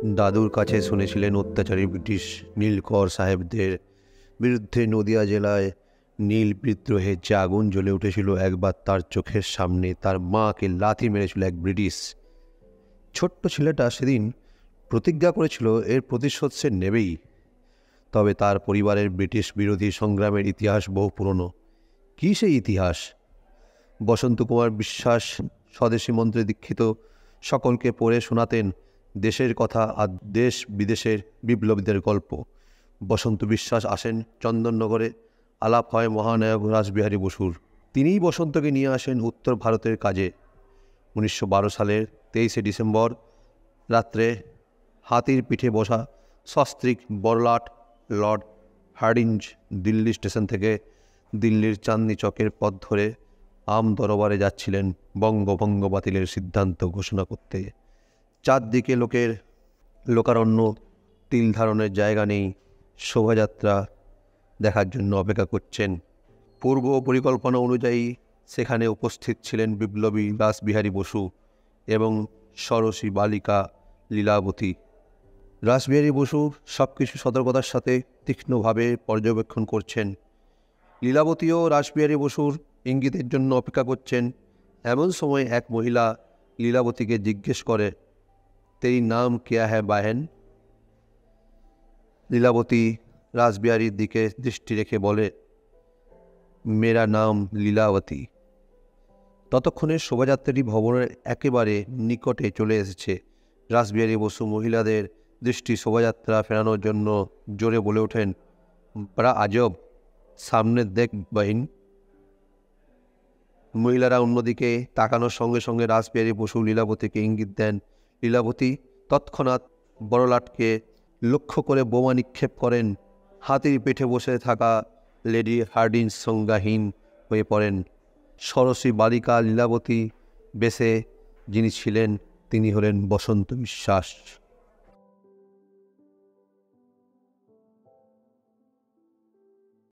দাদুর কাছে শুনেছিলেন অত্যাচারী ব্রিটিশ নীলকর সাহেবদের বিরুদ্ধে নদিয়া জেলায় নীল বিদ্রোহের যে আগুন জ্বলে উঠেছিল একবার তার চোখের সামনে তার মাকে লাথি মেরেছিল এক ব্রিটিশ। ছোট্ট ছেলেটা সেদিন প্রতিজ্ঞা করেছিল এর প্রতিশোধ সে নেবেই। তবে তার পরিবারের ব্রিটিশ বিরোধী সংগ্রামের ইতিহাস বহু পুরনো। কী সেই ইতিহাস? বসন্ত কুমার বিশ্বাস স্বদেশী মন্ত্রে দীক্ষিত সকলকে পড়ে শোনাতেন দেশের কথা আর দেশ বিদেশের বিপ্লবীদের গল্প। বসন্ত বিশ্বাস আসেন চন্দননগরে, আলাপ হয় মহানায়ক রাসবিহারী বসুর। তিনিই বসন্তকে নিয়ে আসেন উত্তর ভারতের কাজে। 1912 সালের 23শে ডিসেম্বর রাত্রে হাতির পিঠে বসা সস্ত্রীক বড়লাট লর্ড হার্ডিঞ্জ দিল্লি স্টেশন থেকে দিল্লির চাঁদনি চকের পথ ধরে আম দরবারে যাচ্ছিলেন বঙ্গভঙ্গ বাতিলের সিদ্ধান্ত ঘোষণা করতে। চারদিকে লোকের লোকারণ্য, তিল ধারণের জায়গা নেই। শোভাযাত্রা দেখার জন্য অপেক্ষা করছেন। পূর্ব পরিকল্পনা অনুযায়ী সেখানে উপস্থিত ছিলেন বিপ্লবী রাসবিহারী বসু এবং সরসী বালিকা লীলাবতী। রাসবিহারী বসু সব কিছু সতর্কতার সাথে তীক্ষ্ণভাবে পর্যবেক্ষণ করছেন। লীলাবতীও রাসবিহারী বসুর ইঙ্গিতের জন্য অপেক্ষা করছেন। এমন সময় এক মহিলা লীলাবতীকে জিজ্ঞেস করে, তেরি নাম কেয়া হ্যায় বাহেন? লীলাবতী রাসবিহারীর দিকে দৃষ্টি রেখে বলে, মেরা নাম লীলাবতী। ততক্ষণে শোভাযাত্রাটি ভবনের একেবারে নিকটে চলে এসেছে। রাসবিহারী বসু মহিলাদের দৃষ্টি শোভাযাত্রা ফেরানোর জন্য জোরে বলে ওঠেন, বড়া আজব, সামনে দেখ বাহিন। মহিলারা অন্যদিকে তাকানোর সঙ্গে সঙ্গে রাসবিহারী বসু লীলাবতীকে ইঙ্গিত দেন। লীলাবতী তৎক্ষণাৎ বড়লাটকে লক্ষ্য করে বোমা নিক্ষেপ করেন। হাতির পিঠে বসে থাকা লেডি হার্ডিঞ্জ সংজ্ঞাহীন হয়ে পড়েন। সরসী বালিকা লীলাবতী বেশে যিনি ছিলেন তিনি হলেন বসন্ত বিশ্বাস।